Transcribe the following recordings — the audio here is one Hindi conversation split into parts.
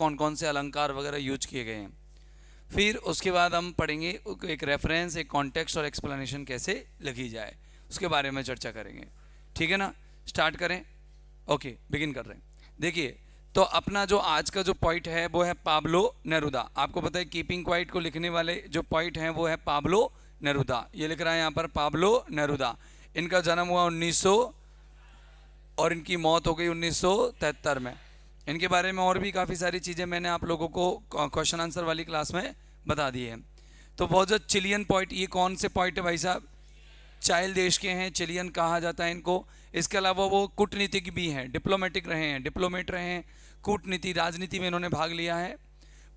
कौन कौन से अलंकार वगैरह यूज किए गए हैं। फिर उसके बाद हम पढ़ेंगे एक रेफरेंस, एक कॉन्टेक्स्ट और एक्सप्लेनेशन कैसे लिखी जाए, उसके बारे में चर्चा करेंगे। ठीक है ना, स्टार्ट करें। ओके, बिगिन कर रहे हैं। देखिए, तो अपना जो आज का जो पॉइंट है वो है पाब्लो नेरुदा। आपको पता है कीपिंग क्वाइट को लिखने वाले जो पॉइंट हैं वो है पाब्लो नेरुदा। ये लिख रहा है यहाँ पर पाब्लो नेरुदा। इनका जन्म हुआ 1900 और इनकी मौत हो गई 1973 में। इनके बारे में और भी काफ़ी सारी चीज़ें मैंने आप लोगों को क्वेश्चन आंसर वाली क्लास में बता दी है। तो बहुत जो चिलियन पॉइंट, ये कौन से पॉइंट है भाई साहब? चाइल्ड देश के हैं, चिलियन कहा जाता है इनको। इसके अलावा वो कूटनीतिक भी हैं, डिप्लोमेटिक रहे हैं, डिप्लोमेट रहे हैं, कूटनीति राजनीति में इन्होंने भाग लिया है,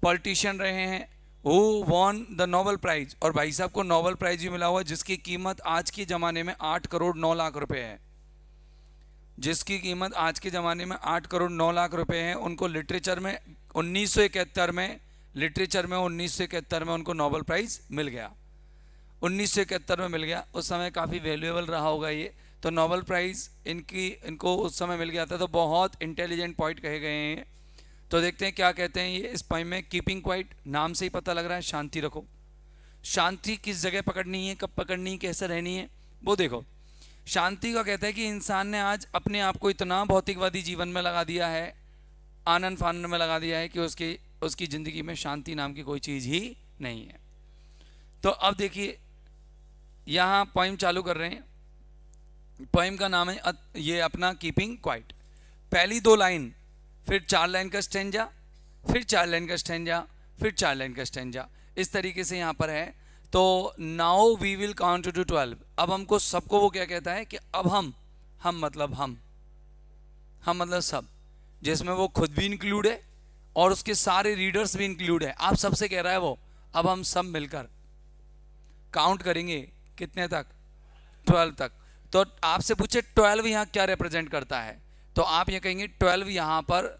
पॉलिटिशियन रहे हैं, who won the Nobel prize. और भाई साहब को नोबेल प्राइज भी मिला हुआ है जिसकी कीमत आज के ज़माने में 8 करोड़ 9 लाख रुपए है। जिसकी कीमत आज के ज़माने में 8 करोड़ 9 लाख रुपए है। उनको लिटरेचर में 1971 में, लिटरेचर में 1971 में उनको नोबेल प्राइज़ मिल गया। 1971 में मिल गया। उस समय काफ़ी वैल्यूएबल रहा होगा ये, तो नोबेल प्राइज़ इनको उस समय मिल गया था। तो बहुत इंटेलिजेंट पॉइंट कहे गए हैं। तो देखते हैं क्या कहते हैं ये इस पोएम में। कीपिंग क्वाइट, नाम से ही पता लग रहा है शांति रखो। शांति किस जगह पकड़नी है, कब पकड़नी है, कैसे रहनी है, वो देखो। शांति का कहता है कि इंसान ने आज अपने आप को इतना भौतिकवादी जीवन में लगा दिया है, आनंद फानंद में लगा दिया है कि उसकी ज़िंदगी में शांति नाम की कोई चीज़ ही नहीं है। तो अब देखिए, यहाँ पोइम चालू कर रहे हैं। पोइम का नाम है ये अपना कीपिंग क्वाइट। पहली 2 लाइन, फिर 4 लाइन का स्टेंजा, फिर 4 लाइन का स्टेंजा, फिर 4 लाइन का स्टेंजा, इस तरीके से यहाँ पर है। तो now we will count to 12। अब हमको सबको वो क्या कहता है कि अब हम मतलब हम मतलब सब, जिसमें वो खुद भी इंक्लूड है और उसके सारे रीडर्स भी इंक्लूड है। आप सबसे कह रहा है वो, अब हम सब मिलकर काउंट करेंगे कितने तक? 12 तक। तो आपसे पूछे 12 यहाँ क्या रिप्रेजेंट करता है, तो आप ये कहेंगे 12 यहाँ पर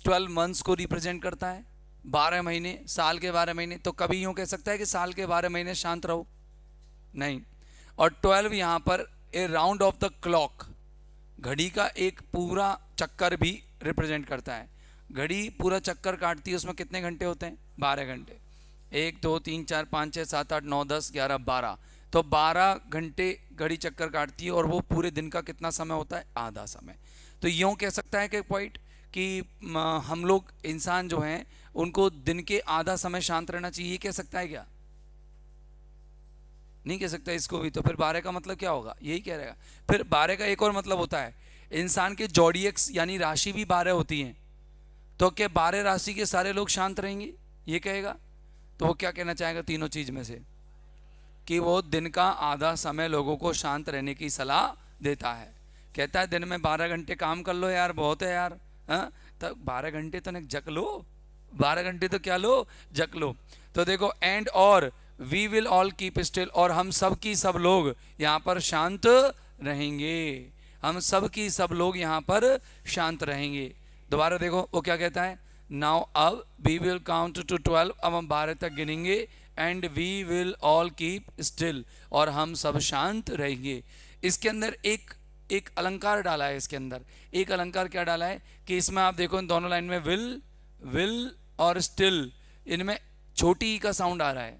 12 मंथ्स को रिप्रेजेंट करता है, 12 महीने, साल के 12 महीने। तो कभी यूँ कह सकता है कि साल के 12 महीने शांत रहो, नहीं। और 12 यहाँ पर A round of the clock, घड़ी का एक पूरा चक्कर भी रिप्रेजेंट करता है। घड़ी पूरा चक्कर काटती है, उसमें कितने घंटे होते हैं? 12 घंटे। 1 2 3 4 5 6 7 8 9 10 11 12। तो 12 घंटे घड़ी चक्कर काटती है और वो पूरे दिन का कितना समय होता है? आधा समय। तो यूँ कह सकता है कि पॉइंट कि हम लोग इंसान जो हैं उनको दिन के आधा समय शांत रहना चाहिए, ये कह सकता है क्या? नहीं कह सकता इसको भी। तो फिर 12 का मतलब क्या होगा? यही कह रहेगा। फिर 12 का एक और मतलब होता है, इंसान के जोडियक्स यानी राशि भी 12 होती हैं। तो क्या 12 राशि के सारे लोग शांत रहेंगे, ये कहेगा? तो वो क्या कहना चाहेगा तीनों चीज में से? कि वो दिन का आधा समय लोगों को शांत रहने की सलाह देता है। कहता है दिन में 12 घंटे काम कर लो यार, बहुत है यार। हाँ, तो 12 घंटे तो जग लो, 12 घंटे तो क्या लो, जग लो। तो देखो, एंड और we will all keep still, और हम सब की सब लोग यहाँ पर शांत रहेंगे। हम सब की सब लोग यहाँ पर शांत रहेंगे। दोबारा देखो वो क्या कहता है, नाउ अब वी विल काउंट टू 12, अब हम 12 तक गिनेंगे, and we will all keep still, और हम सब शांत रहेंगे। इसके अंदर एक अलंकार डाला है। इसके अंदर एक अलंकार क्या डाला है कि इसमें आप देखो इन दोनों लाइन में विल और स्टिल, इनमें छोटी ई का साउंड आ रहा है।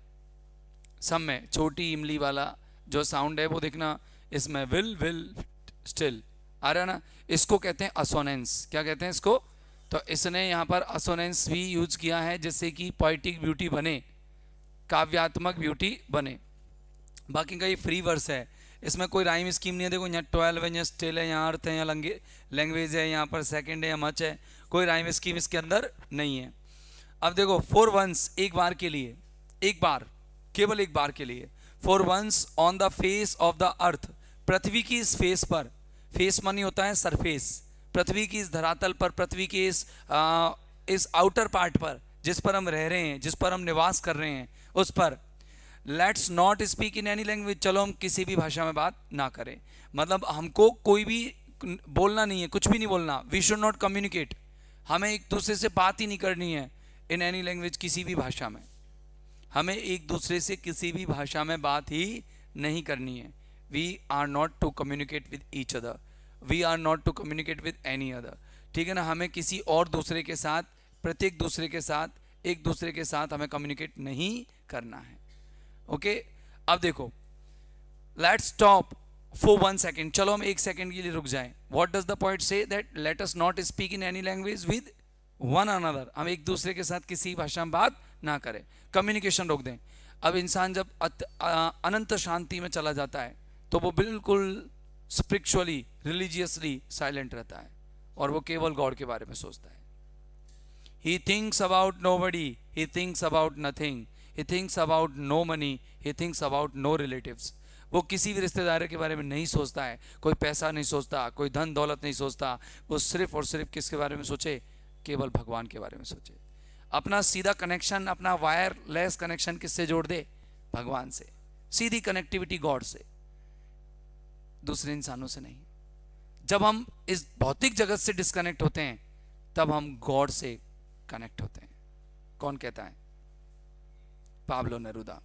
सब में छोटी इमली वाला जो साउंड है वो देखना, इसमें विल स्टिल आ रहा है ना। इसको कहते हैं असोनेंस। क्या कहते हैं इसको? तो इसने यहाँ पर असोनेंस भी यूज किया है जिससे कि पोइटिक ब्यूटी बने, काव्यात्मक ब्यूटी बने। बाकी का ये फ्री वर्स है, इसमें कोई राइम स्कीम नहीं है। देखो यहाँ 12 है, यहाँ स्टिल है, यहाँ अर्थ है, यहाँ लैंग्वेज है, यहाँ पर सेकंड है, यहाँ मच है। कोई राइम स्कीम इसके अंदर नहीं है। अब देखो, फॉर वंस, एक बार के लिए, एक बार, केवल एक बार के लिए। For once on the face of the earth, पृथ्वी की इस फेस पर, फेस मानी होता है सरफेस, पृथ्वी की इस धरातल पर, पृथ्वी के इस आउटर पार्ट पर, जिस पर हम रह रहे हैं, जिस पर हम निवास कर रहे हैं, उस पर let's not speak in any language, चलो हम किसी भी भाषा में बात ना करें। मतलब हमको कोई भी बोलना नहीं है, कुछ भी नहीं बोलना। वी शुड नॉट कम्युनिकेट, हमें एक दूसरे से बात ही नहीं करनी है इन एनी लैंग्वेज, किसी भी भाषा में। हमें एक दूसरे से किसी भी भाषा में बात ही नहीं करनी है। We are not to communicate with each other, we are not to communicate with any other. ठीक है ना, हमें किसी और दूसरे के साथ, प्रत्येक दूसरे के साथ, एक दूसरे के साथ हमें कम्युनिकेट नहीं करना है। ओके, अब देखो, लेट्स स्टॉप फॉर 1 सेकेंड, चलो हम 1 सेकेंड के लिए रुक जाएं। व्हाट डज द पॉइंट से? That let us not speak in any language with one another, हम एक दूसरे के साथ किसी भाषा में बात ना करें, कम्युनिकेशन रोक दें। अब इंसान जब अनंत शांति में चला जाता है तो वो बिल्कुल स्पिरिचुअली, रिलीजियसली साइलेंट रहता है और वो केवल गॉड के बारे में सोचता है। He thinks about nobody, he thinks about nothing, he thinks about no money, he thinks about no relatives. वो किसी भी रिश्तेदार के बारे में नहीं सोचता है, कोई पैसा नहीं सोचता, कोई धन दौलत नहीं सोचता, वो सिर्फ और सिर्फ किसके बारे में सोचे? केवल भगवान के बारे में सोचे। अपना सीधा कनेक्शन, अपना वायरलेस कनेक्शन किससे जोड़ दे? भगवान से, सीधी कनेक्टिविटी गॉड से, दूसरे इंसानों से नहीं। जब हम इस भौतिक जगत से डिस्कनेक्ट होते हैं तब हम गॉड से कनेक्ट होते हैं। कौन कहता है? Pablo Neruda.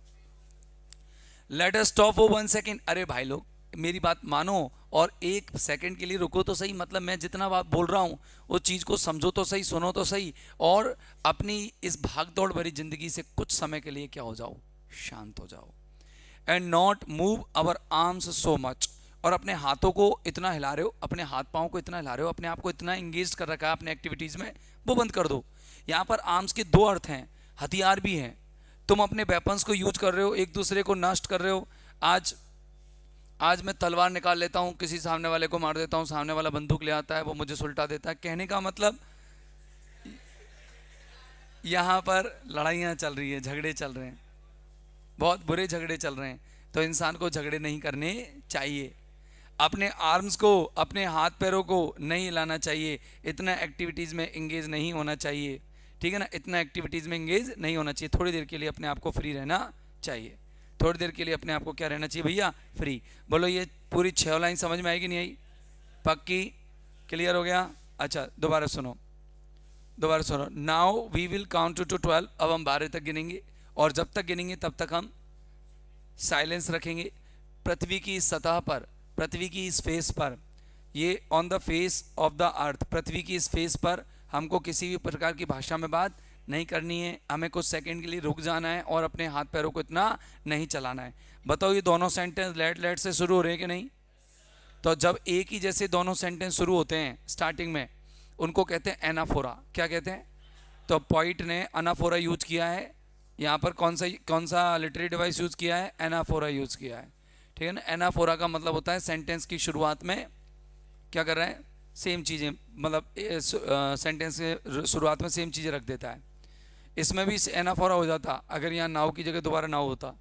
Let us stop for 1 second. अरे भाई लोग, मेरी बात मानो और 1 सेकेंड के लिए रुको तो सही। मतलब मैं जितना बात बोल रहा हूं वो चीज को समझो तो सही, सुनो तो सही, और अपनी इस भागदौड़ भरी जिंदगी से कुछ समय के लिए क्या हो जाओ? शांत हो जाओ। And not move our arms so much. और अपने हाथों को इतना हिला रहे हो, अपने हाथ पांव को इतना हिला रहे हो, अपने आप को इतना इंगेज कर रखा है अपने एक्टिविटीज में, वो बंद कर दो। यहाँ पर आर्म्स के 2 अर्थ हैं, हथियार भी हैं। तुम अपने वेपन्स को यूज कर रहे हो, एक दूसरे को नष्ट कर रहे हो। आज मैं तलवार निकाल लेता हूँ, किसी सामने वाले को मार देता हूँ, सामने वाला बंदूक ले आता है, वो मुझे सुलटा देता है। कहने का मतलब यहाँ पर लड़ाइयाँ चल रही है, झगड़े चल रहे हैं, बहुत बुरे झगड़े चल रहे हैं। तो इंसान को झगड़े नहीं करने चाहिए, अपने आर्म्स को, अपने हाथ पैरों को नहीं हिलाना चाहिए, इतना एक्टिविटीज़ में इंगेज नहीं होना चाहिए। ठीक है ना, इतना एक्टिविटीज़ में इंगेज नहीं होना चाहिए। थोड़ी देर के लिए अपने आप को फ्री रहना चाहिए। थोड़ी देर के लिए अपने आप को क्या रहना चाहिए भैया? फ्री। बोलो, ये पूरी 6 लाइन समझ में आएगी नहीं आई? पक्की? क्लियर हो गया? अच्छा, दोबारा सुनो, दोबारा सुनो। Now we will count to 12। अब हम 12 तक गिनेंगे और जब तक गिनेंगे तब तक हम साइलेंस रखेंगे। पृथ्वी की सतह पर, पृथ्वी की इस फेस पर, ये on the face of the earth, पृथ्वी की इस फेस पर हमको किसी भी प्रकार की भाषा में बात नहीं करनी है। हमें कुछ सेकंड के लिए रुक जाना है और अपने हाथ पैरों को इतना नहीं चलाना है। बताओ, ये दोनों सेंटेंस लेट से शुरू हो रहे हैं कि नहीं? तो जब एक ही जैसे दोनों सेंटेंस शुरू होते हैं स्टार्टिंग में, उनको कहते हैं एनाफोरा। क्या कहते हैं? तो पोइट ने एनाफोरा यूज किया है यहाँ पर। कौन सा लिटरेरी डिवाइस यूज किया है? एनाफोरा यूज किया है। ठीक है ना। एनाफोरा का मतलब होता है सेंटेंस की शुरुआत में क्या कर रहा है? सेम चीज़ें, मतलब सेंटेंस के शुरुआत में सेम चीज़ें रख देता है। इसमें भी एनाफोरा हो जाता अगर यहाँ नाव की जगह दोबारा नाव होता,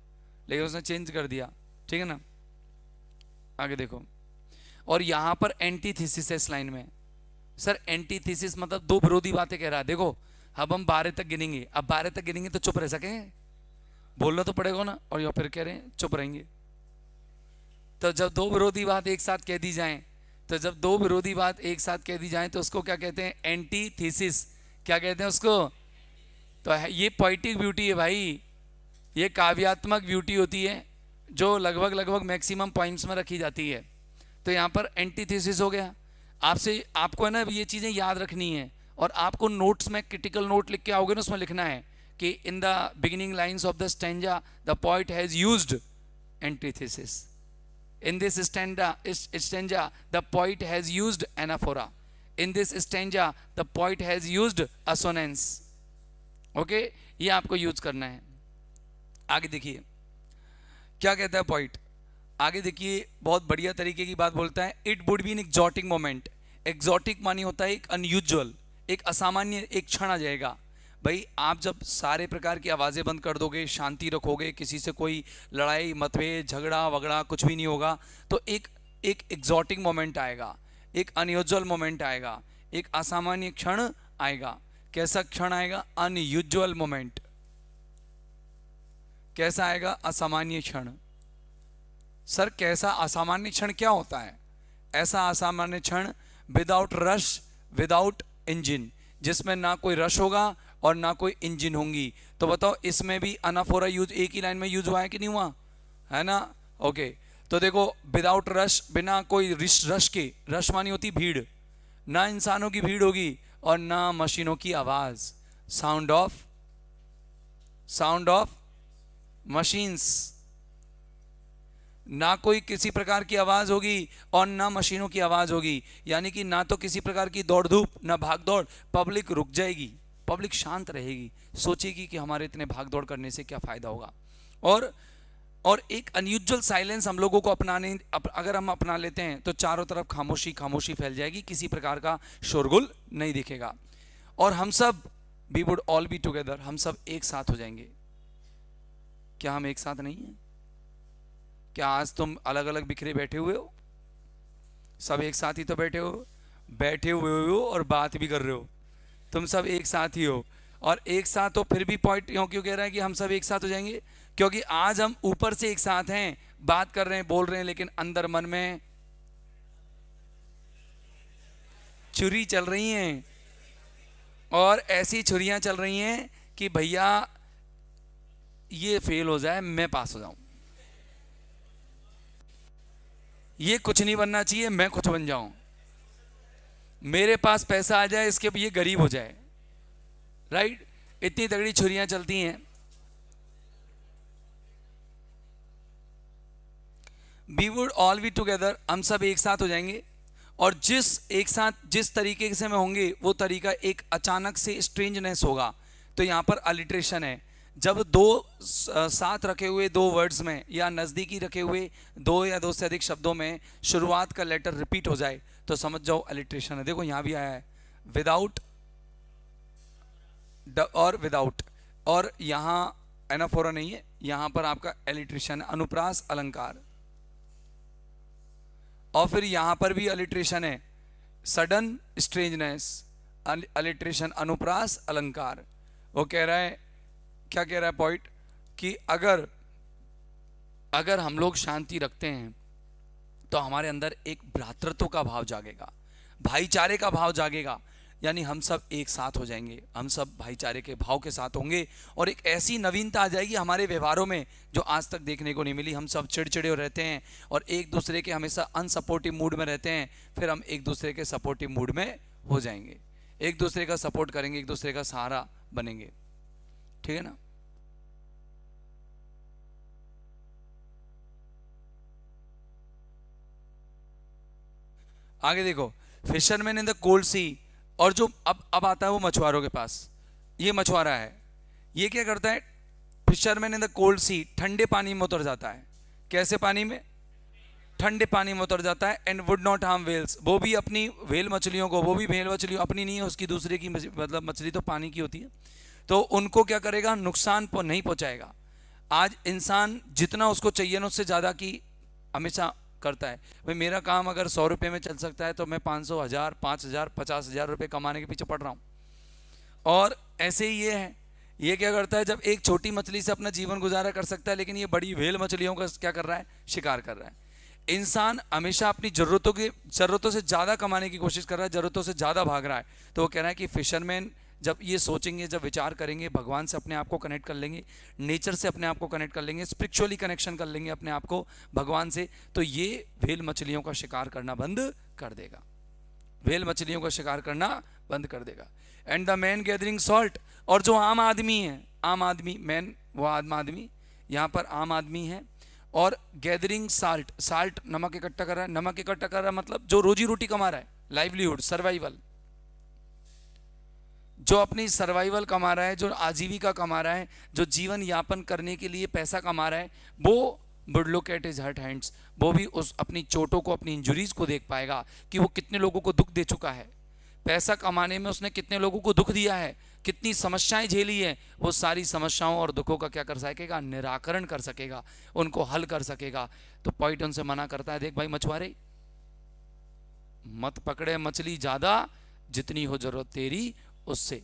लेकिन उसने चेंज कर दिया। ठीक है ना। आगे देखो, और यहाँ पर एंटीथीसिस है इस लाइन में। सर एंटीथीसिस मतलब 2 विरोधी बातें कह रहा है। देखो, अब हम 12 तक गिनेंगे, अब 12 तक गिनेंगे तो चुप रह सके, बोलना तो पड़ेगा ना। और यहाँ फिर कह रहे हैं चुप रहेंगे। तो जब 2 विरोधी बात एक साथ कह दी जाए, तो जब 2 विरोधी बात एक साथ कह दी जाए तो उसको क्या कहते हैं? एंटीथीसिस। क्या कहते हैं उसको? तो ये पोइटिक ब्यूटी है भाई, ये काव्यात्मक ब्यूटी होती है जो लगभग मैक्सिमम पॉइंट्स में रखी जाती है। तो यहाँ पर एंटीथीसिस हो गया। आपको है ना ये चीज़ें याद रखनी है, और आपको नोट्स में क्रिटिकल नोट लिख के आओगे ना, उसमें लिखना है कि in the beginning lines of the stanza the poet has used antithesis. In this stanza, the poet has used anaphora. In this stanza, the poet has used assonance. Okay? ये आपको यूज करना है। आगे देखिए क्या कहता है पोइट। आगे देखिए, बहुत बढ़िया तरीके की बात बोलता है। It would be an exotic moment. Exotic मानी होता है एक unusual, एक असामान्य, एक क्षण आ जाएगा। भाई आप जब सारे प्रकार की आवाज़ें बंद कर दोगे, शांति रखोगे, किसी से कोई लड़ाई मतभेद झगड़ा वगड़ा कुछ भी नहीं होगा, तो एक एग्जॉटिक मोमेंट आएगा, एक अनयूजुअल मोमेंट आएगा, एक असामान्य क्षण आएगा। कैसा क्षण आएगा? Unusual moment. कैसा आएगा? असामान्य क्षण। सर कैसा असामान्य क्षण क्या होता है? ऐसा असामान्य क्षण विदाउट रश, विदाउट इंजन, जिसमें ना कोई रश होगा और ना कोई इंजन होंगी। तो बताओ, इसमें भी अनाफोरा यूज एक ही लाइन में यूज हुआ है कि नहीं हुआ? है ना। ओके, तो देखो, विदाउट रश, बिना कोई रश के, रश मानी होती भीड़, ना इंसानों की भीड़ होगी और ना मशीनों की आवाज। Sound of machines. ना कोई किसी प्रकार की आवाज होगी और ना मशीनों की आवाज होगी, यानी कि ना तो किसी प्रकार की दौड़ धूप, ना भाग दौड़। पब्लिक रुक जाएगी, पब्लिक शांत रहेगी, सोचेगी कि हमारे इतने भाग दौड़ करने से क्या फायदा होगा। और एक अनयूजुअल साइलेंस हम लोगों को अगर हम अपना लेते हैं तो चारों तरफ खामोशी खामोशी फैल जाएगी, किसी प्रकार का शोरगुल नहीं दिखेगा। और हम सब, we would all be together, हम सब एक साथ हो जाएंगे। क्या हम एक साथ नहीं है? क्या आज तुम अलग अलग बिखरे बैठे हुए हो? सब एक साथ ही तो बैठे हुए हो और बात भी कर रहे हो। तुम सब एक साथ ही हो और एक साथ हो, फिर भी पॉइंट क्यों कह रहा है कि हम सब एक साथ हो जाएंगे? क्योंकि आज हम ऊपर से एक साथ हैं, बात कर रहे हैं, बोल रहे हैं, लेकिन अंदर मन में छुरी चल रही हैं। और ऐसी छुरियां चल रही हैं कि भैया ये फेल हो जाए, मैं पास हो जाऊं। ये कुछ नहीं बनना चाहिए, मैं कुछ बन जाऊं। मेरे पास पैसा आ जाए, इसके ये गरीब हो जाए। राइट? इतनी तगड़ी छुरियां चलती हैं। We would all be together, हम सब एक साथ हो जाएंगे। और जिस तरीके से में होंगे वो तरीका एक अचानक से स्ट्रेंजनेस होगा। तो यहां पर अलिट्रेशन है। जब दो साथ रखे हुए दो वर्ड्स में या नज़दीकी रखे हुए दो या दो से अधिक शब्दों में शुरुआत का लेटर रिपीट हो जाए तो समझ जाओ अलिट्रेशन है। देखो यहां भी आया है विदाउट और विदाउट, और यहां एनाफोरा नहीं है, यहां पर आपका एलिट्रेशन है, अनुप्रास अलंकार। और फिर यहां पर भी अलिट्रेशन है, सडन स्ट्रेंजनेस, अलिट्रेशन, अनुप्रास अलंकार। वो कह रहा है, क्या कह रहा है पॉइंट, कि अगर हम लोग शांति रखते हैं तो हमारे अंदर एक भ्रातृत्व का भाव जागेगा, भाईचारे का भाव जागेगा, यानी हम सब एक साथ हो जाएंगे, हम सब भाईचारे के भाव के साथ होंगे। और एक ऐसी नवीनता आ जाएगी हमारे व्यवहारों में जो आज तक देखने को नहीं मिली। हम सब चिड़चिड़े रहते हैं और एक दूसरे के हमेशा अनसपोर्टिव मूड में रहते हैं, फिर हम एक दूसरे के सपोर्टिव मूड में हो जाएंगे, एक दूसरे का सपोर्ट करेंगे, एक दूसरे का सहारा बनेंगे। ठीक है ना? आगे देखो, फिशरमैन इन द कोल्ड सी। और जो अब आता है वो मछुआरों के पास। ये मछुआरा है, ये क्या करता है, फिशरमैन इन द कोल्ड सी, ठंडे पानी में उतर जाता है। कैसे पानी में? ठंडे पानी में उतर जाता है। And would not harm whales, वो भी अपनी व्हेल मछलियों को, वो भी व्हेल मछलियों अपनी नहीं है, उसकी दूसरे की, मतलब मछली तो पानी की होती है, तो उनको क्या करेगा, नुकसान नहीं पहुंचाएगा। आज इंसान जितना उसको चाहिए ना उससे ज़्यादा की हमेशा करता है। भाई मेरा काम अगर 100 रुपये में चल सकता है तो मैं 500, 1000, 5000, 50,000 रुपये कमाने के पीछे पड़ रहा हूँ। और ऐसे ही ये है, ये क्या करता है, जब एक छोटी मछली से अपना जीवन गुजारा कर सकता है, लेकिन ये बड़ी व्हेल मछलियों का क्या कर रहा है, शिकार कर रहा है। इंसान हमेशा अपनी ज़रूरतों से ज़्यादा कमाने की कोशिश कर रहा है, ज़रूरतों से ज़्यादा भाग रहा है। तो वो कह रहा है कि फिशरमैन जब ये सोचेंगे, जब विचार करेंगे, भगवान से अपने आप को कनेक्ट कर लेंगे, नेचर से अपने आप को कनेक्ट कर लेंगे, स्पिरिचुअली कनेक्शन कर लेंगे अपने आप को भगवान से, तो ये व्हेल मछलियों का शिकार करना बंद कर देगा, व्हेल मछलियों का शिकार करना बंद कर देगा। And the man gathering salt, और जो आम आदमी है, आम आदमी, मैन वो आम आदमी, यहाँ पर आम आदमी है, और गैदरिंग साल्ट, साल्ट नमक इकट्ठा कर रहा है। नमक इकट्ठा कर रहा है मतलब जो रोजी रोटी कमा रहा है, लाइवलीहुड, सर्वाइवल, जो अपनी सर्वाइवल कमा रहा है, जो आजीविका कमा रहा है, जो जीवन यापन करने के लिए पैसा कमा रहा है, वो would look at his hurt hands, वो भी उस अपनी चोटों को, अपनी इंजुरीज को देख पाएगा कि वो कितने लोगों को दुख दे चुका है, पैसा कमाने में उसने कितने लोगों को दुख दिया है, कितनी समस्याएं झेली है। वो सारी समस्याओं और दुखों का क्या कर सकेगा, निराकरण कर सकेगा, उनको हल कर सकेगा। तो पॉइंट उनसे मना करता है, देख भाई मछुआरे, मत पकड़े मछली ज्यादा, जितनी हो जरूरत तेरी उससे।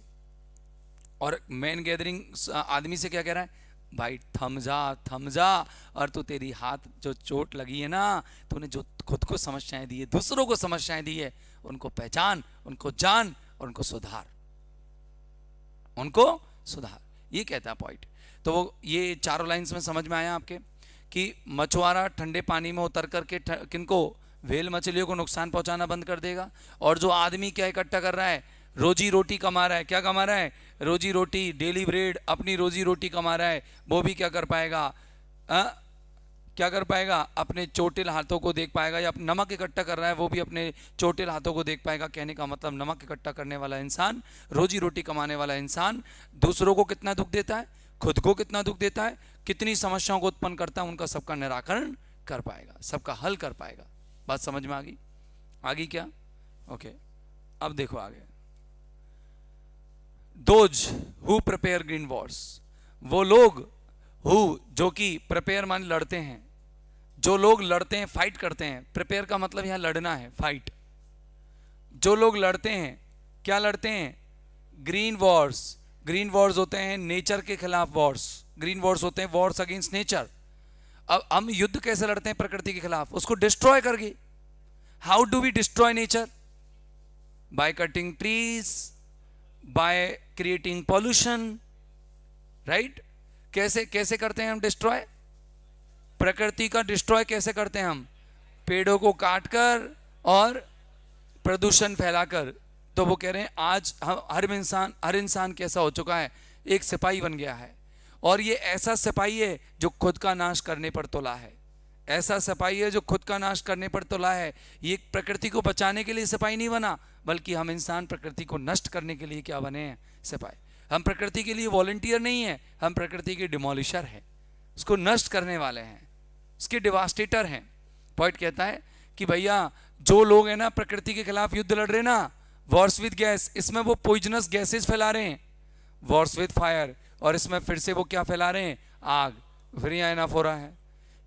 और मैन गैदरिंग आदमी से क्या कह रहा है, भाई थम जा, और तू तेरी हाथ जो चोट लगी है ना, तूने जो खुद को समस्याएं दी है, दूसरों को समस्याएं दी है, उनको पहचान, उनको जान और उनको सुधार, उनको सुधार। ये कहता है पॉइंट। तो वो ये चारों लाइंस में समझ में आया आपके कि मछुआरा ठंडे पानी में उतर करके किनको, व्हेल मछलियों को नुकसान पहुंचाना बंद कर देगा। और जो आदमी क्या इकट्ठा कर रहा है, रोजी रोटी कमा रहा है, क्या कमा रहा है, रोजी रोटी, डेली ब्रेड, अपनी रोजी रोटी कमा रहा है, वो भी क्या कर पाएगा, क्या कर पाएगा, अपने चोटिल हाथों को देख पाएगा। या नमक इकट्ठा कर रहा है, वो भी अपने चोटिल हाथों को देख पाएगा। कहने का मतलब नमक इकट्ठा करने वाला इंसान, रोजी रोटी कमाने वाला इंसान दूसरों को कितना दुख देता है, खुद को कितना दुख देता है, कितनी समस्याओं को उत्पन्न करता है, उनका सबका निराकरण कर पाएगा, सबका हल कर पाएगा। बात समझ में आ गई? आगे क्या? ओके, अब देखो आगे। Those who prepare green Wars, वो लोग हु जो कि प्रिपेयर मान लड़ते हैं, जो लोग लड़ते हैं, फाइट करते हैं। प्रिपेयर का मतलब यहां लड़ना है, फाइट। जो लोग लड़ते हैं, क्या लड़ते हैं, ग्रीन वॉर्स। ग्रीन वॉर्स होते हैं नेचर के खिलाफ वॉर्स, ग्रीन वॉर्स होते हैं वॉर्स अगेंस्ट नेचर। अब हम युद्ध कैसे लड़ते हैं प्रकृति के खिलाफ, उसको डिस्ट्रॉय करके। How do we destroy nature? By cutting trees, by creating pollution, right. कैसे कैसे करते हैं हम डिस्ट्रॉय? प्रकृति का डिस्ट्रॉय कैसे करते हैं हम? पेड़ों को काटकर और प्रदूषण फैलाकर। तो वो कह रहे हैं आज हर इंसान कैसा हो चुका है, एक सिपाही बन गया है। और ये ऐसा सिपाही है जो खुद का नाश करने पर तुला है, ऐसा सिपाही है जो खुद का नाश करने पर तुला है। ये प्रकृति को बचाने के लिए सिपाही नहीं बना, बल्कि हम इंसान प्रकृति को नष्ट करने के लिए क्या बने हैं, सिपाही। हम प्रकृति के लिए वॉलंटियर नहीं है, हम प्रकृति के डिमोलिशर हैं, उसको नष्ट करने वाले हैं, उसके डिवास्टेटर हैं। पॉइंट कहता है कि भैया जो लोग हैं ना प्रकृति के खिलाफ युद्ध लड़ रहे हैं ना, वॉर्स विद गैस, इसमें वो पॉइजनस गैसेस फैला रहे हैं। वॉर्स विद फायर, और इसमें फिर से वो क्या फैला रहे हैं, आग। फिर यहाँ इनफ हो रहा है,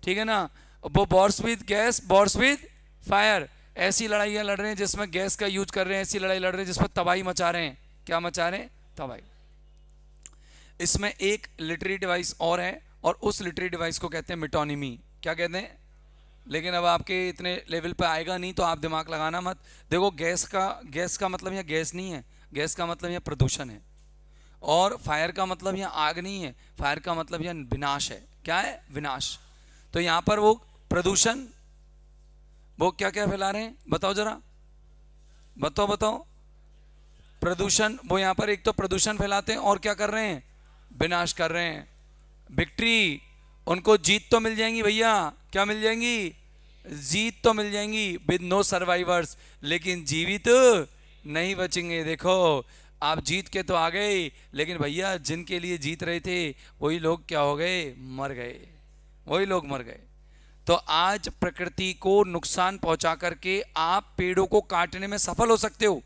ठीक है ना। वो Wars with gas, wars with fire, ऐसी लड़ाइयाँ लड़ रहे हैं जिसमें गैस का यूज कर रहे हैं, ऐसी लड़ाई लड़ रहे हैं जिसमें तबाही मचा रहे हैं। क्या मचा रहे हैं? तबाही। इसमें एक लिटरेरी डिवाइस और है, और उस लिटरेरी डिवाइस को कहते हैं मेटोनिमी। क्या कहते हैं? लेकिन अब आपके इतने लेवल पे आएगा नहीं, तो आप दिमाग लगाना मत। देखो गैस का मतलब यहाँ गैस नहीं है, गैस का मतलब यहाँ प्रदूषण है। और फायर का मतलब यहाँ आग नहीं है, फायर का मतलब यहाँ विनाश है। क्या है? विनाश। तो यहाँ पर वो प्रदूषण, वो क्या क्या फैला रहे हैं, बताओ जरा, बताओ। प्रदूषण, वो यहाँ पर एक तो प्रदूषण फैलाते हैं और क्या कर रहे हैं, विनाश कर रहे हैं। विक्ट्री, उनको जीत तो मिल जाएंगी भैया, क्या मिल जाएंगी, जीत तो मिल जाएंगी, विद नो सर्वाइवर्स, लेकिन जीवित नहीं बचेंगे। देखो आप जीत के तो आ गए, लेकिन भैया जिनके लिए जीत रहे थे वही लोग क्या हो गए, मर गए, वही लोग मर गए। तो आज प्रकृति को नुकसान पहुंचा करके आप पेड़ों को काटने में सफल हो सकते हो,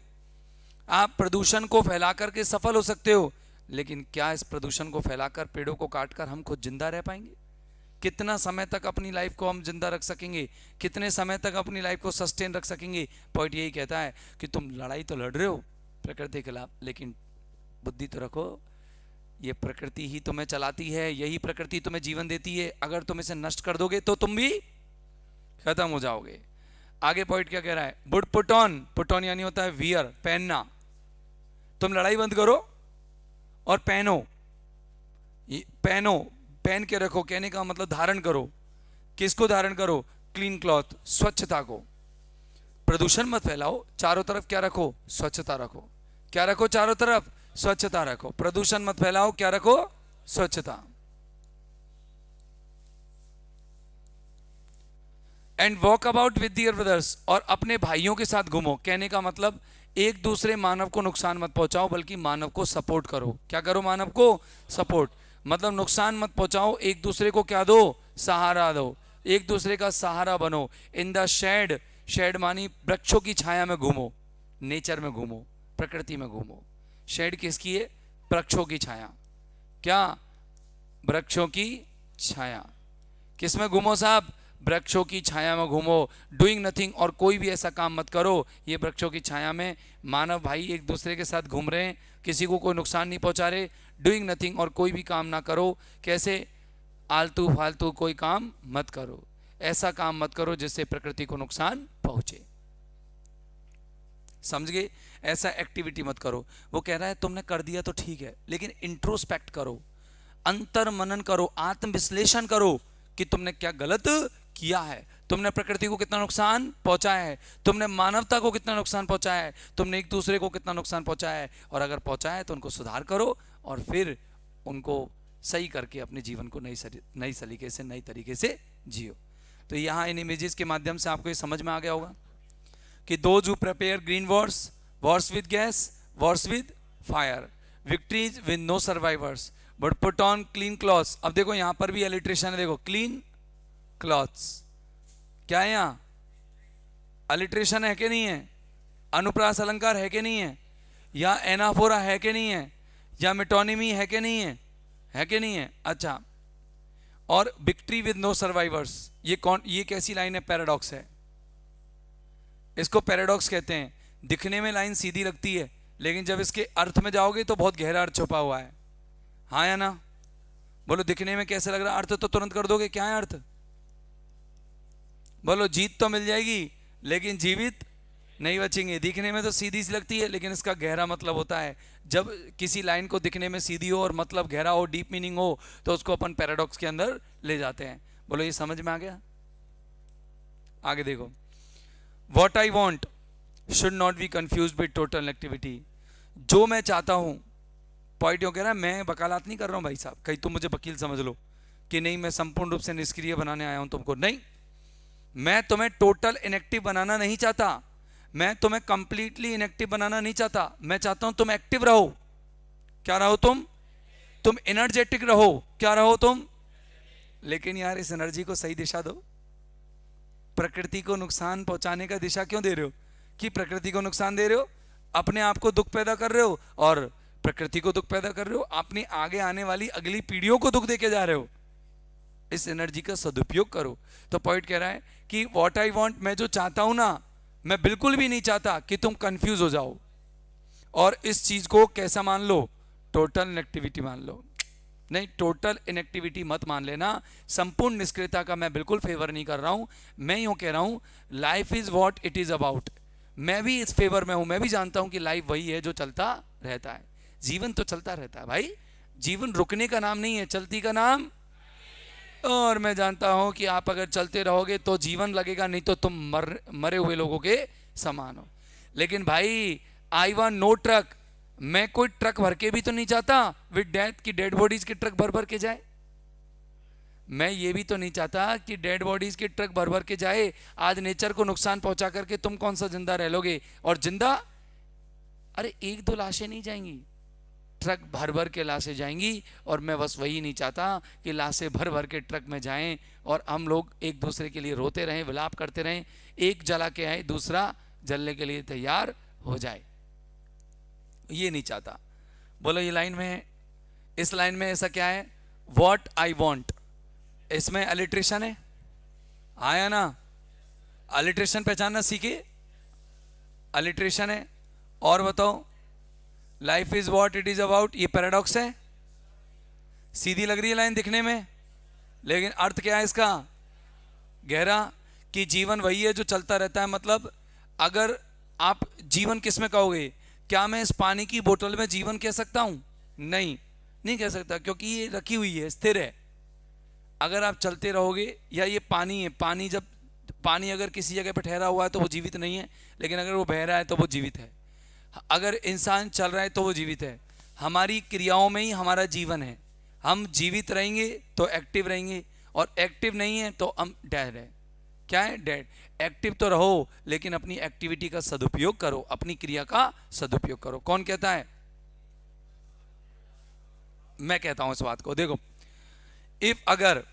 आप प्रदूषण को फैला करके सफल हो सकते हो, लेकिन क्या इस प्रदूषण को फैलाकर, पेड़ों को काटकर हम खुद जिंदा रह पाएंगे? कितना समय तक अपनी लाइफ को हम जिंदा रख सकेंगे, कितने समय तक अपनी लाइफ को सस्टेन रख सकेंगे? पॉइंट यही कहता है कि तुम लड़ाई तो लड़ रहे हो प्रकृति के खिलाफ, लेकिन बुद्धि तो रखो, ये प्रकृति ही तुम्हें चलाती है, यही प्रकृति तुम्हें जीवन देती है। अगर तुम इसे नष्ट कर दोगे तो तुम भी खत्म हो जाओगे। आगे पॉइंट क्या कह रहा है, would put on, put on यानी होता है वियर, पहनना। तुम लड़ाई बंद करो और पहनो, पहनो, पहन के रखो। कहने का मतलब धारण करो। किसको धारण करो? क्लीन क्लॉथ, स्वच्छता को। प्रदूषण मत फैलाओ, चारों तरफ क्या रखो, स्वच्छता रखो। क्या रखो? चारों तरफ स्वच्छता रखो। प्रदूषण मत फैलाओ, क्या रखो? स्वच्छता। And walk about with your brothers, और अपने भाइयों के साथ घूमो। कहने का मतलब एक दूसरे मानव को नुकसान मत पहुंचाओ, बल्कि मानव को सपोर्ट करो। क्या करो? मानव को सपोर्ट, मतलब नुकसान मत पहुंचाओ, एक दूसरे को क्या दो? सहारा दो, एक दूसरे का सहारा बनो। इन द शेड, शेड मानी वृक्षों की छाया में घूमो, नेचर में घूमो, प्रकृति में घूमो। शेड किसकी है? वृक्षों की छाया। क्या? वृक्षों की छाया। किस में घूमो साहब? वृक्षों की छाया में घूमो। डूइंग नथिंग, और कोई भी ऐसा काम मत करो, ये वृक्षों की छाया में मानव भाई एक दूसरे के साथ घूम रहे हैं, किसी को कोई नुकसान नहीं पहुंचा रहे। डूइंग नथिंग, और कोई भी काम ना करो। कैसे? आलतू फालतू कोई काम मत करो, ऐसा काम मत करो जिससे प्रकृति को नुकसान पहुंचे। समझ गए? ऐसा एक्टिविटी मत करो। वो कह रहा है तुमने कर दिया तो ठीक है, लेकिन इंट्रोस्पेक्ट करो, अंतर मनन करो, आत्मविश्लेषण करो कि तुमने क्या गलत किया है, तुमने प्रकृति को कितना नुकसान पहुंचाया है, तुमने मानवता को कितना नुकसान पहुंचाया है, तुमने एक दूसरे को कितना नुकसान पहुंचाया है, और अगर पहुंचाया है तो उनको सुधार करो और फिर उनको सही करके अपने जीवन को नई सलीके से, नई तरीके से जियो। तो यहाँ इन इमेजेस के माध्यम से आपको ये समझ में आ गया होगा कि those who prepare green wars, wars with gas, wars with fire, victories with no survivors, but put on clean clothes. अब देखो यहाँ पर भी अलिट्रेशन है, देखो क्लीन क्लॉथ्स, क्या है यहाँ अलिट्रेशन है कि नहीं है, अनुप्रास अलंकार है कि नहीं है, या एनाफोरा है कि नहीं है, या मेटोनिमी है कि नहीं है कि नहीं है। अच्छा, और विक्ट्री विद नो सर्वाइवर्स, ये कैसी लाइन है, पैराडॉक्स है, इसको पैराडॉक्स कहते हैं। दिखने में लाइन सीधी लगती है लेकिन जब इसके अर्थ में जाओगे तो बहुत गहरा अर्थ छुपा हुआ है, हाँ या ना? बोलो दिखने में कैसे लग रहा, अर्थ तो तुरंत कर दोगे, क्या है अर्थ? बोलो जीत तो मिल जाएगी लेकिन जीवित नहीं बचेंगे। दिखने में तो सीधी सी लगती है लेकिन इसका गहरा मतलब होता है। जब किसी लाइन को दिखने में सीधी हो और मतलब गहरा हो, डीप मीनिंग हो, तो उसको अपन पैराडॉक्स के अंदर ले जाते हैं। बोलो ये समझ में आ गया? आगे देखो, what I want should not be confuse with total activity. जो मैं चाहता हूं, पॉइंट यो कह रहा है, मैं वकालत नहीं कर रहा हूं भाई साहब, कहीं तुम मुझे वकील समझ लो कि नहीं मैं संपूर्ण रूप से निष्क्रिय बनाने आया हूं तुमको, नहीं, मैं तुम्हें टोटल इनएक्टिव बनाना नहीं चाहता, मैं तुम्हें कंप्लीटली इनएक्टिव बनाना नहीं चाहता, मैं चाहता हूं तुम एक्टिव रहो। क्या रहो तुम एनर्जेटिक रहो, क्या रहो तुम। लेकिन यार इस एनर्जी को सही दिशा दो। प्रकृति को नुकसान पहुंचाने का दिशा क्यों दे रहे हो कि प्रकृति को नुकसान दे रहे हो, अपने आप को दुख पैदा कर रहे हो और प्रकृति को दुख पैदा कर रहे हो, अपनी आगे आने वाली अगली पीढ़ियों को दुख देके जा रहे हो। इस एनर्जी का सदुपयोग करो। तो पॉइंट कह रहा है कि व्हाट आई वांट, मैं जो चाहता हूं ना, मैं बिल्कुल भी नहीं चाहता कि तुम कंफ्यूज हो जाओ और इस चीज को कैसा मान लो, टोटल इनएक्टिविटी मान लो। नहीं, टोटल इनएक्टिविटी मत मान लेना, संपूर्ण निष्क्रियता का मैं बिल्कुल फेवर नहीं कर रहा हूं। मैं यूं कह रहा हूं, life is what it is about. मैं भी इस फेवर में हूं, मैं भी जानता हूं कि लाइफ वही है जो चलता रहता है। जीवन तो चलता रहता है भाई, जीवन रुकने का नाम नहीं है, चलती का नाम। और मैं जानता हूं कि आप अगर चलते रहोगे तो जीवन लगेगा, नहीं तो तुम मरे हुए लोगों के समान हो। लेकिन भाई आई वांट नो ट्रक, मैं कोई ट्रक भर के भी तो नहीं चाहता विद डेथ की डेड बॉडीज के ट्रक भर भर के जाए। मैं ये भी तो नहीं चाहता कि डेड बॉडीज के ट्रक भर भर के जाए, आज नेचर को नुकसान पहुंचा करके तुम कौन सा जिंदा रह लोगे। और जिंदा, अरे एक दो लाशें नहीं जाएंगी, ट्रक भर भर के लाशें जाएंगी। और मैं बस वही नहीं चाहता कि लाशें भर भर के ट्रक में जाएं और हम लोग एक दूसरे के लिए रोते रहें, विलाप करते रहें, एक जला के आए दूसरा जलने के लिए तैयार हो जाए, ये नहीं चाहता। बोलो ये लाइन में, इस लाइन में ऐसा क्या है, व्हाट आई वांट, इसमें अलिट्रेशन है, आया ना? अलिट्रेशन पहचानना सीखे, अलिट्रेशन है। और बताओ, life is what it is about, ये पैराडॉक्स है। सीधी लग रही है लाइन दिखने में, लेकिन अर्थ क्या है इसका, गहरा, कि जीवन वही है जो चलता रहता है। मतलब अगर आप जीवन किस में कहोगे, क्या मैं इस पानी की बोतल में जीवन कह सकता हूं? नहीं कह सकता, क्योंकि ये रखी हुई है, स्थिर है। अगर आप चलते रहोगे, या ये पानी है, पानी अगर किसी जगह पर ठहरा हुआ है तो वो जीवित नहीं है, लेकिन अगर वो बह रहा है तो वो जीवित है। अगर इंसान चल रहा है तो वो जीवित है। हमारी क्रियाओं में ही हमारा जीवन है। हम जीवित रहेंगे तो एक्टिव रहेंगे, और एक्टिव नहीं है तो हम डेड है। क्या है? डेड। एक्टिव तो रहो लेकिन अपनी एक्टिविटी का सदुपयोग करो, अपनी क्रिया का सदुपयोग करो। कौन कहता है? मैं कहता हूं इस बात को। देखो, इफ अगर,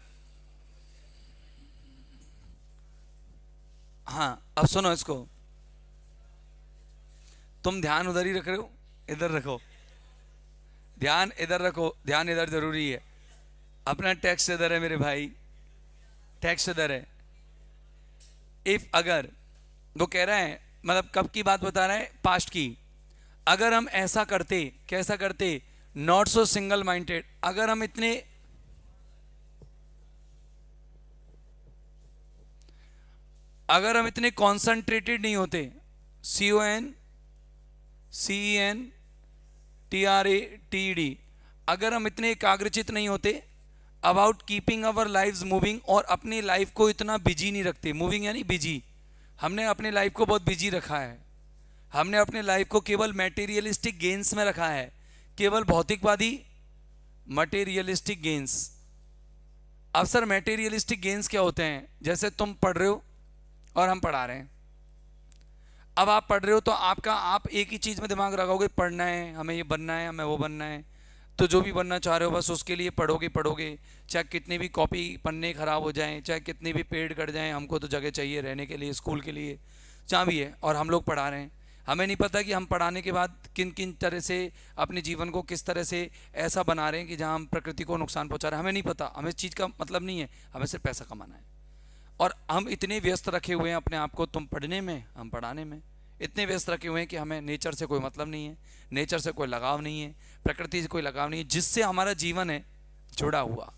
हाँ अब सुनो इसको, तुम ध्यान उधर ही रख रहे हो, इधर रखो ध्यान, इधर रखो ध्यान, इधर जरूरी है। अपना टेक्स्ट इधर है मेरे भाई, टेक्स्ट इधर है। इफ अगर, वो कह रहा है, मतलब कब की बात बता रहा है, पास्ट की। अगर हम ऐसा करते, कैसा करते, नॉट सो सिंगल माइंडेड, अगर हम इतने कॉन्सेंट्रेटेड नहीं होते, CONCENTRATED, अगर हम इतने एकाग्रचित नहीं होते, about keeping our lives moving, और अपनी लाइफ को इतना बिजी नहीं रखते। मूविंग यानी बिजी, हमने अपनी लाइफ को बहुत बिजी रखा है। हमने अपने लाइफ को केवल मटेरियलिस्टिक गेन्स में रखा है, केवल भौतिकवादी मटेरियलिस्टिक गेन्स। अब सर मटेरियलिस्टिक गेन्स क्या होते हैं? जैसे तुम पढ़ रहे हो और हम पढ़ा रहे हैं। अब आप पढ़ रहे हो तो आप एक ही चीज़ में दिमाग लगाओगे, पढ़ना है, हमें ये बनना है, हमें वो बनना है। तो जो भी बनना चाह रहे हो बस उसके लिए पढ़ोगे, चाहे कितनी भी कॉपी पन्ने खराब हो जाएं, चाहे कितने भी पेड़ कट जाएं, हमको तो जगह चाहिए रहने के लिए, स्कूल के लिए, जहाँ भी है। और हम लोग पढ़ा रहे हैं। हमें नहीं पता कि हम पढ़ाने के बाद किन किन तरह से अपने जीवन को किस तरह से ऐसा बना रहे हैं कि जहाँ हम प्रकृति को नुकसान पहुँचा रहे हैं। हमें नहीं पता, हमें इस चीज़ का मतलब नहीं है, हमें सिर्फ पैसा कमाना है। और हम इतने व्यस्त रखे हुए हैं अपने आप को, तुम पढ़ने में, हम पढ़ाने में, इतने व्यस्त रखे हुए हैं कि हमें नेचर से कोई मतलब नहीं है, नेचर से कोई लगाव नहीं है, प्रकृति से कोई लगाव नहीं है, जिससे हमारा जीवन है जुड़ा हुआ।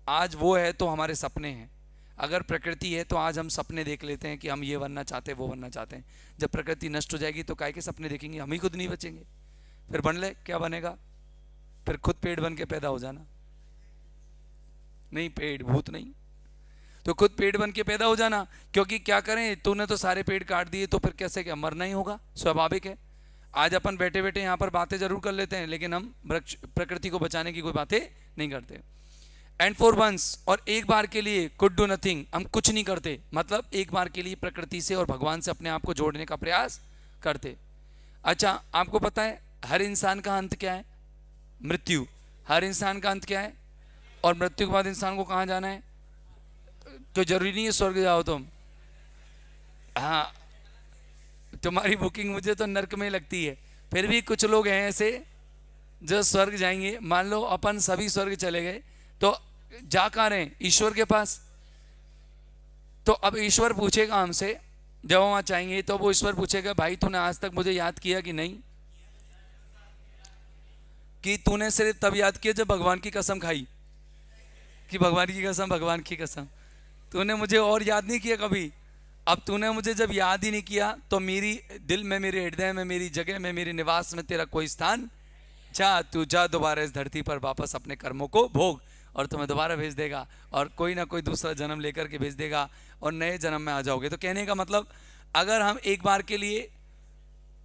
आज वो है तो हमारे सपने हैं। अगर प्रकृति है तो आज हम सपने देख लेते हैं कि हम ये बनना चाहते हैं, वो बनना चाहते हैं। जब प्रकृति नष्ट हो जाएगी तो काय के सपने देखेंगे? हम ही खुद नहीं बचेंगे। फिर बन ले, क्या बनेगा? फिर खुद पेड़ बन के पैदा हो जाना। नहीं, पेड़ भूत नहीं, तो खुद पेड़ बन के पैदा हो जाना। क्योंकि क्या करें, तूने तो सारे पेड़ काट दिए, तो फिर कैसे, क्या मरना ही होगा, स्वाभाविक है। आज अपन बैठे बैठे यहाँ पर बातें जरूर कर लेते हैं, लेकिन हम प्रकृति को बचाने की कोई बातें नहीं करते। एंड फॉर वंस, और एक बार के लिए, कुड डू नथिंग, हम कुछ नहीं करते। मतलब एक बार के लिए प्रकृति से और भगवान से अपने आप को जोड़ने का प्रयास करते। अच्छा, आपको पता है हर इंसान का अंत क्या है? मृत्यु। हर इंसान का अंत क्या है? और मृत्यु के बाद इंसान को कहाँ जाना है? तो जरूरी नहीं है स्वर्ग जाओ तुम। हाँ, तुम्हारी बुकिंग मुझे तो नर्क में लगती है। फिर भी कुछ लोग हैं ऐसे जो स्वर्ग जाएंगे। मान लो अपन सभी स्वर्ग चले गए, तो जा कहाँ रहे हैं? ईश्वर के पास। तो अब ईश्वर पूछेगा हमसे, जब हम वहाँ चाहेंगे तो वो ईश्वर पूछेगा, भाई तूने आज तक मुझे याद किया कि नहीं? कि तूने सिर्फ तब याद किया जब भगवान की कसम खाई, कि भगवान की कसम, भगवान की कसम, तूने मुझे और याद नहीं किया कभी। अब तूने मुझे जब याद ही नहीं किया तो मेरी दिल में, मेरे हृदय में, मेरी जगह में, मेरे निवास में तेरा कोई स्थान। जा, तू जा दोबारा इस धरती पर वापस अपने कर्मों को भोग, और तुम्हें दोबारा भेज देगा, और कोई ना कोई दूसरा जन्म लेकर के भेज देगा, और नए जन्म में आ जाओगे। तो कहने का मतलब, अगर हम एक बार के लिए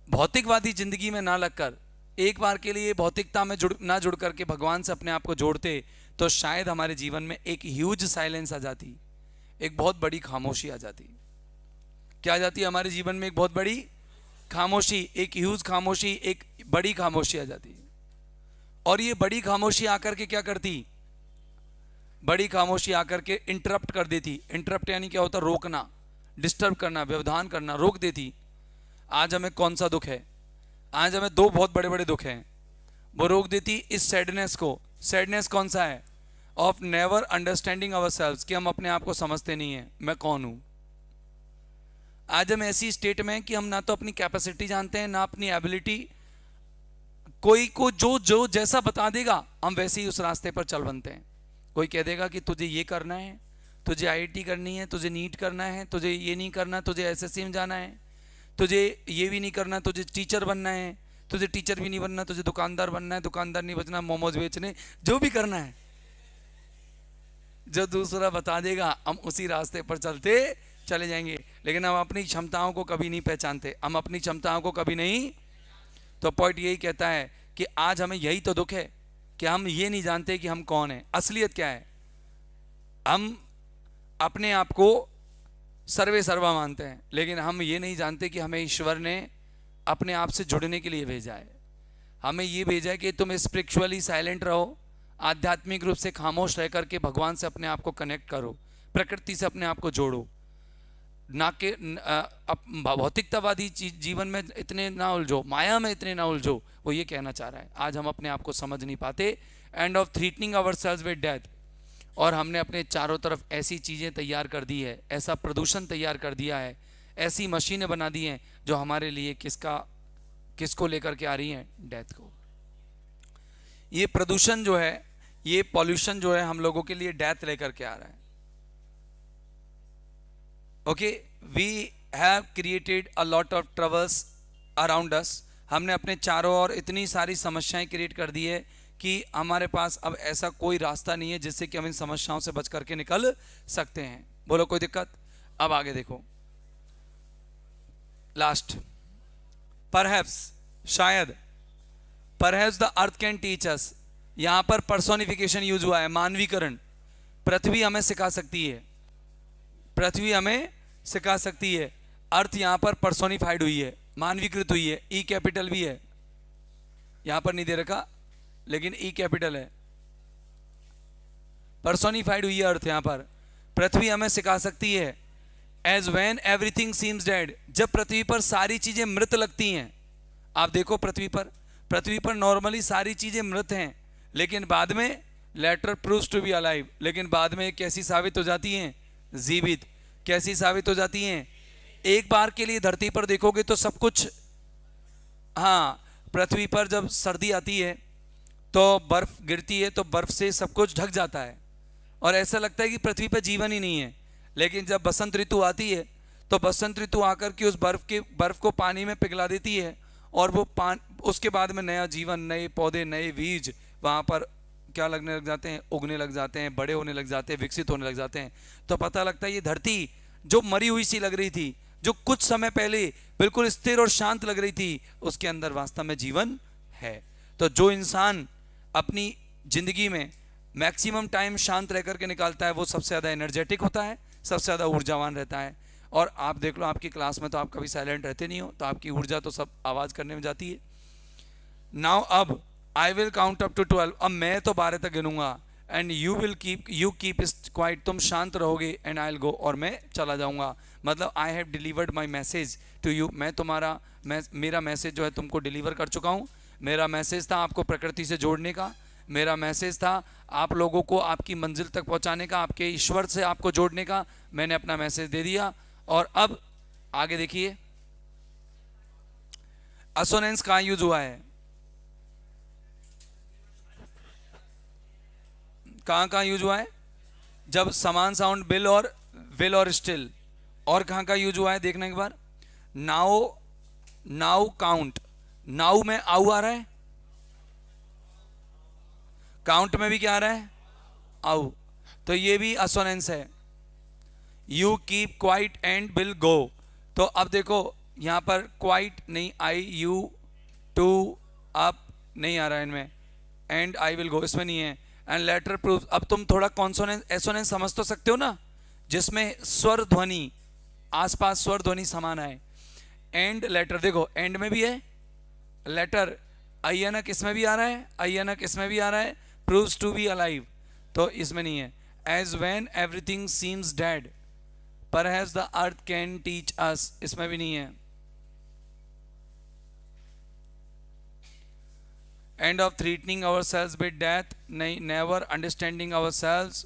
भौतिकवादी जिंदगी में ना लगकर, एक बार के लिए भौतिकता में ना जुड़ करके भगवान से अपने आप को जोड़ते, तो शायद हमारे जीवन में एक ह्यूज साइलेंस आ जाती, एक बहुत बड़ी खामोशी आ जाती। क्या आ जाती है हमारे जीवन में? एक बहुत बड़ी खामोशी, एक ह्यूज खामोशी, एक बड़ी खामोशी आ जाती। और ये बड़ी खामोशी आकर के क्या करती? बड़ी खामोशी आकर के इंटरप्ट कर देती। इंटरप्ट यानी क्या होता? रोकना, डिस्टर्ब करना, व्यवधान करना, रोक देती। आज हमें कौन सा दुख है? आज हमें दो बहुत बड़े बड़े दुख हैं, वो रोक देती इस सैडनेस को। सैडनेस कौन सा है? ऑफ नेवर अंडरस्टैंडिंग अवरसेल्व्स, कि हम अपने आप को समझते नहीं हैं, मैं कौन हूं। आज हम ऐसी स्टेट में हैं कि हम ना तो अपनी कैपेसिटी जानते हैं, ना अपनी एबिलिटी। कोई को जो जैसा बता देगा हम वैसे ही उस रास्ते पर चल बनते हैं। कोई कह देगा कि तुझे ये करना है, तुझे आईआईटी करनी है, तुझे नीट करना है, तुझे ये नहीं करना, तुझे एसएससी में जाना है, तुझे ये भी नहीं करना, तुझे टीचर बनना है, तुझे टीचर भी नहीं बनना, तुझे दुकानदार बनना है, दुकानदार नहीं बचना, मोमोज बेचने, जो भी करना है, जो दूसरा बता देगा हम उसी रास्ते पर चलते चले जाएंगे। लेकिन हम अपनी क्षमताओं को कभी नहीं पहचानते, हम अपनी क्षमताओं को कभी नहीं। तो पॉइंट यही कहता है कि आज हमें यही तो दुख है कि हम ये नहीं जानते कि हम कौन है, असलियत क्या है। हम अपने आप को सर्वे सर्वा मानते हैं, लेकिन हम ये नहीं जानते कि हमें ईश्वर ने अपने आप से जुड़ने के लिए भेजा है। हमें ये भेजा है कि तुम स्पिरिचुअली साइलेंट रहो, आध्यात्मिक रूप से खामोश रह करके भगवान से अपने आप को कनेक्ट करो, प्रकृति से अपने आप को जोड़ो, ना कि भौतिकतावादी जीवन में इतने ना उलझो, माया में इतने ना उलझो। वो ये कहना चाह रहा है। आज हम अपने आप को समझ नहीं पाते। And of threatening ourselves with death, और हमने अपने चारों तरफ ऐसी चीज़ें तैयार कर दी है, ऐसा प्रदूषण तैयार कर दिया है, ऐसी मशीनें बना दी हैं जो हमारे लिए किसको लेकर के आ रही हैं? डेथ को। ये प्रदूषण जो है, ये पॉल्यूशन जो है, हम लोगों के लिए डेथ लेकर के आ रहा है। Okay, we have created a lot of troubles around us. हमने अपने चारों ओर इतनी सारी समस्याएं क्रिएट कर दी है कि हमारे पास अब ऐसा कोई रास्ता नहीं है जिससे कि हम इन समस्याओं से बच करके निकल सकते हैं। बोलो कोई दिक्कत? अब आगे देखो, लास्ट, परहैप्स, शायद, perhaps the earth can teach अस, यहां पर पर्सोनिफिकेशन यूज हुआ है, मानवीकरण। पृथ्वी हमें सिखा सकती है, पृथ्वी हमें सिखा सकती है। अर्थ यहां पर पर्सोनिफाइड हुई है, मानवीकृत हुई है, ई कैपिटल भी है, यहां पर नहीं दे रखा लेकिन ई कैपिटल है, पर्सोनिफाइड हुई है अर्थ यहां पर। पृथ्वी हमें सिखा सकती है, as when everything seems dead, जब पृथ्वी पर सारी चीजें मृत लगती हैं। आप देखो पृथ्वी पर नॉर्मली सारी चीजें मृत हैं, लेकिन बाद में later proves to be alive, लेकिन बाद में कैसी साबित हो जाती हैं? जीवित। कैसी साबित हो जाती हैं? एक बार के लिए धरती पर देखोगे तो सब कुछ, हाँ, पृथ्वी पर जब सर्दी आती है तो बर्फ गिरती है, तो बर्फ से सब कुछ ढक जाता है और ऐसा लगता है कि पृथ्वी पर जीवन ही नहीं है। लेकिन जब बसंत ऋतु आती है तो बसंत ऋतु आकर के उस बर्फ को पानी में पिघला देती है और वो उसके बाद में नया जीवन, नए पौधे, नए बीज वहाँ पर क्या लगने लग जाते हैं? उगने लग जाते हैं, बड़े होने लग जाते हैं, विकसित होने लग जाते हैं। तो पता लगता है ये धरती जो मरी हुई सी लग रही थी, जो कुछ समय पहले बिल्कुल स्थिर और शांत लग रही थी, उसके अंदर वास्तव में जीवन है। तो जो इंसान अपनी जिंदगी में मैक्सिमम टाइम शांत रह करके निकालता है वो सबसे ज़्यादा एनर्जेटिक होता है, सबसे ज़्यादा ऊर्जावान रहता है। और आप देख लो आपकी क्लास में तो आप कभी साइलेंट रहते नहीं हो, तो आपकी ऊर्जा तो सब आवाज़ करने में जाती है। नाउ अब I will count up to 12, अब मैं तो 12 तक गिनूंगा, एंड यू कीप क्वाइट, तुम शांत रहोगे, एंड आई विल गो, और मैं चला जाऊंगा। मतलब I have delivered my message to you, मेरा मैसेज जो है तुमको डिलीवर कर चुका हूँ। मेरा मैसेज था आपको प्रकृति से जोड़ने का, मेरा मैसेज था आप लोगों को आपकी मंजिल तक पहुँचाने का, आपके ईश्वर से आपको जोड़ने का। मैंने अपना मैसेज दे दिया। और अब आगे देखिए, असोनेंस कहाँ यूज हुआ है? कहाँ यूज हुआ है? जब समान साउंड बिल और विल और स्टिल। और कहाँ यूज हुआ है देखना एक बार। नाउ काउंट, नाउ में आउ आ रहा है, काउंट में भी क्या आ रहा है? आउ। तो ये भी असोनेंस है। You keep quiet and will go, तो अब देखो यहां पर क्वाइट नहीं, आई यू टू अप नहीं आ रहा है इनमें, एंड आई विल गो इसमें नहीं है, एंड लेटर प्रूफ। अब तुम थोड़ा कॉन्सोनेंस एसोनेंस समझ तो सकते हो ना, जिसमें स्वर ध्वनि, आसपास स्वर ध्वनि समान है। एंड लेटर देखो, एंड में भी है लेटर, अयनक इसमें भी आ रहा है, अयनक इसमें भी आ रहा है, प्रूव्स टू बी अलाइव, तो इसमें नहीं है। As when everything seems dead, perhaps the earth can teach us, इसमें भी नहीं है। And of threatening ourselves with death, नहीं, never understanding ourselves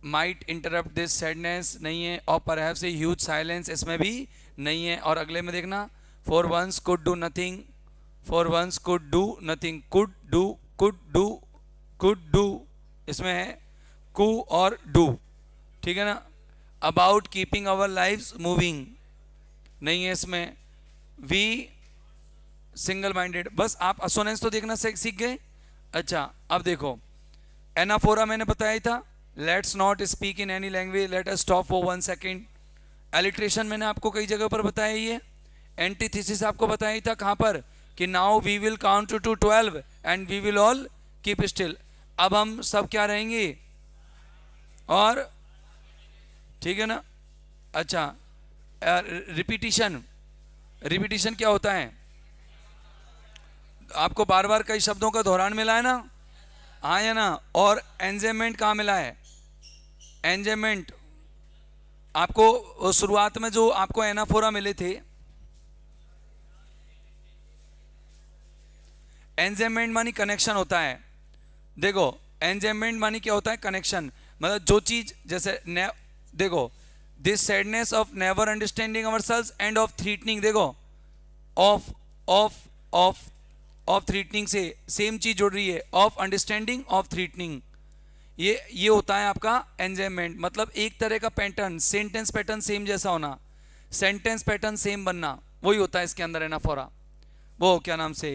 might interrupt this sadness नहीं है। और परहैप्स ए ह्यूज साइलेंस, इसमें भी नहीं है। और अगले में देखना, for once could do nothing, for once could do nothing, could do इसमें है कू और डू, ठीक है ना। About keeping our lives moving नहीं है इसमें। वी सिंगल माइंडेड, बस आप असोनेंस तो देखना सीख गए। अच्छा अब देखो, एनाफोरा मैंने बताया था, let's not speak in any language, let us stop for 1 second. Alliteration मैंने आपको कई जगह पर बताया ही है। एंटीथेसिस आपको बताया ही था कहाँ पर, कि now we will count to 12 and we will all keep still. अब हम सब क्या रहेंगे? और ठीक है ना। अच्छा रिपीटिशन, रिपीटिशन क्या होता है? आपको बार बार कई शब्दों का दोहरान मिला है ना, हाँ या ना। और एंजेमेंट कहाँ मिला है? एंजेमेंट आपको शुरुआत में जो आपको एनाफोरा मिले थे, एंजेमेंट मानी कनेक्शन होता है। देखो एंजेमेंट मानी क्या होता है? कनेक्शन। मतलब जो चीज जैसे देखो, this sadness of never understanding ourselves and of threatening, देखो of of of of threatening से सेम चीज जुड़ रही है, ऑफ अंडरस्टैंडिंग ऑफ थ्रीटनिंग, ये होता है आपका एंजेमेंट। मतलब एक तरह का पैटर्न, सेंटेंस पैटर्न सेम जैसा होना, सेंटेंस पैटर्न सेम बनना, वही होता है इसके अंदर एनाफोरा। वो क्या नाम से?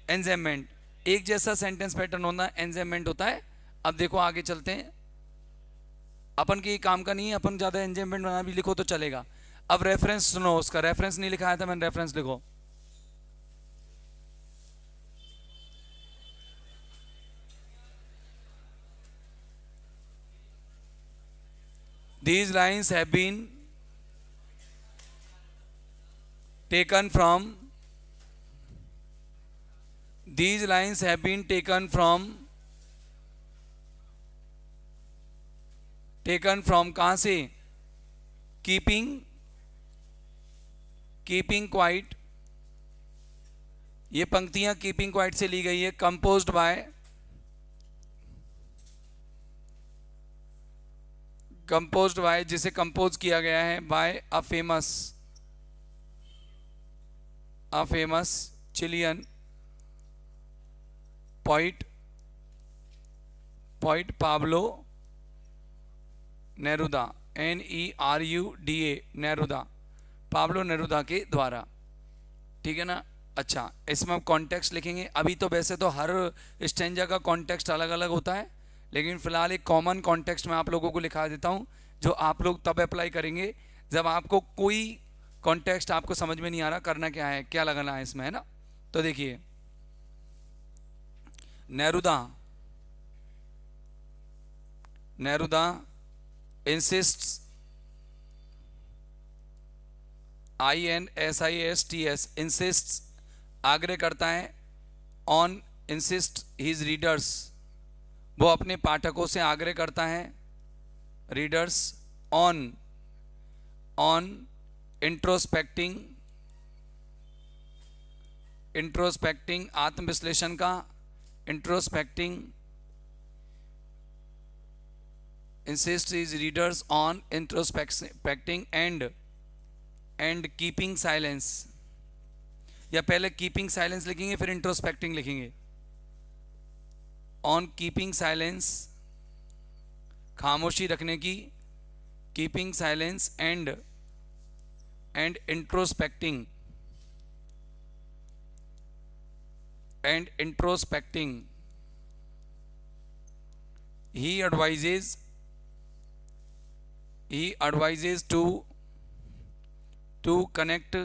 एंजेमेंट। एक जैसा सेंटेंस पैटर्न होना एंजाइममेंट होता है। अब देखो आगे चलते हैं, अपन के काम का नहीं है, अपन ज़्यादा एंजाइममेंट बना भी लिखो तो चलेगा। अब रेफरेंस सुनो, उसका रेफरेंस नहीं लिखा है था मैंने, रेफरेंस लिखो। These lines have been taken from these lines have been taken from कहां से? कीपिंग क्वाइट, ये पंक्तियां कीपिंग क्वाइट से ली गई है। कंपोज्ड बाय जिसे कंपोज किया गया है by a famous Chilean poet Pablo Neruda, NERUDA, Neruda, Pablo Neruda के द्वारा। ठीक है ना? अच्छा, इसमें आप कॉन्टेक्स्ट लिखेंगे। अभी तो वैसे तो हर स्टेंजा का कॉन्टेक्स्ट अलग अलग होता है, लेकिन फिलहाल एक कॉमन कॉन्टेक्स्ट में आप लोगों को लिखा देता हूं, जो आप लोग तब अप्लाई करेंगे जब आपको कोई कॉन्टेक्स्ट आपको समझ में नहीं आ रहा करना क्या है, क्या लगाना है इसमें, है ना? तो देखिए, नेरुदा insists, INSISTS, insists, आग्रह करता है, on insist his readers, वो अपने पाठकों से आग्रह करता है, readers, on introspecting, आत्मविश्लेषण का, insists his readers on introspecting and keeping silence, या पहले keeping silence लिखेंगे फिर introspecting लिखेंगे। on keeping silence, खामोशी रखने की, keeping silence and introspecting he advises to connect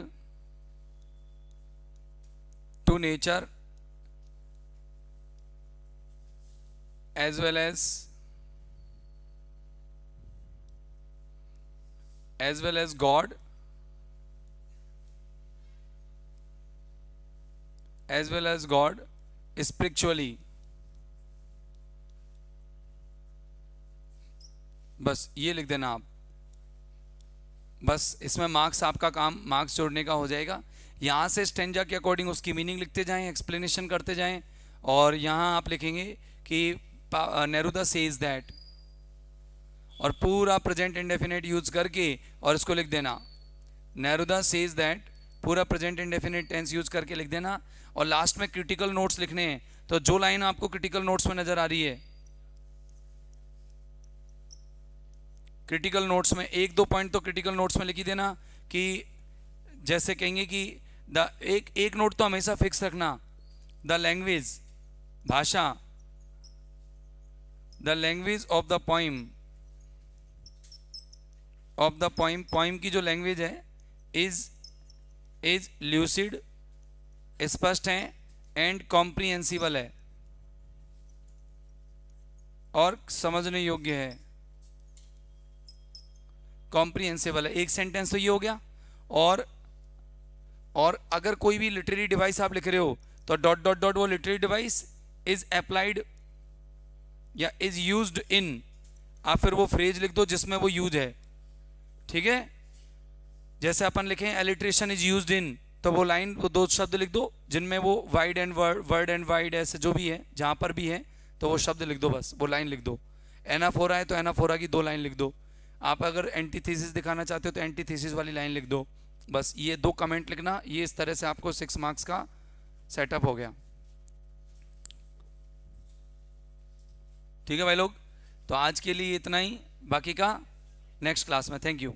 to nature as well as God, spiritually। बस ये लिख देना आप। बस इसमें मार्क्स, आपका काम मार्क्स जोड़ने का हो जाएगा। यहाँ से स्टेंजा के अकॉर्डिंग उसकी मीनिंग लिखते जाएं, एक्सप्लेनेशन करते जाएं, और यहाँ आप लिखेंगे कि नेरुदा सेज दैट, और पूरा प्रेजेंट इंडेफिनिट यूज करके और इसको लिख देना। नेरुदा सेज दैट, पूरा प्रेजेंट इंडेफिनिट टेंस यूज करके लिख देना। और लास्ट में क्रिटिकल नोट्स लिखने हैं, तो जो लाइन आपको क्रिटिकल नोट्स में नजर आ रही है, क्रिटिकल नोट्स में एक दो पॉइंट तो क्रिटिकल नोट्स में लिख ही देना, कि जैसे कहेंगे कि एक नोट तो हमेशा फिक्स रखना, द लैंग्वेज, भाषा, the language of the poem की जो लैंग्वेज है इज ल्यूसिड, स्पष्ट है, एंड कॉम्प्रिहेंसिबल है, और समझने योग्य है। कॉम्प्रिहेंसिबल है, एक सेंटेंस तो ये हो गया। और अगर कोई भी लिटरेरी डिवाइस आप लिख रहे हो तो डॉट डॉट डॉट, वो लिटरेरी डिवाइस इज अप्लाइड या इज यूज्ड इन, आप फिर वो फ्रेज लिख दो जिसमें वो यूज है। ठीक है? जैसे अपन लिखें एलिट्रेशन इज यूज्ड इन, तो वो लाइन, वो दो शब्द लिख दो जिनमें वो wide and word and wide, ऐसे जो भी है, जहां पर भी है तो वो शब्द लिख दो, बस वो लाइन लिख दो। एनाफोरा है तो एनाफोरा की दो लाइन लिख दो। आप अगर एंटीथेसिस दिखाना चाहते हो तो एंटीथेसिस वाली लाइन लिख दो। बस ये दो कमेंट लिखना, ये इस तरह से आपको 6 मार्क्स का सेटअप हो गया। ठीक है भाई लोग, तो आज के लिए इतना ही, बाकी का नेक्स्ट क्लास में। Thank you.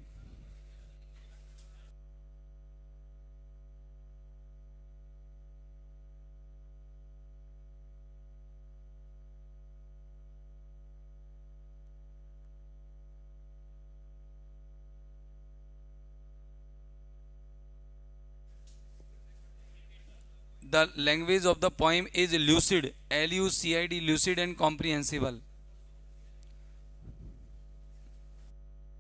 The language of the poem is lucid, LUCID, lucid and comprehensible.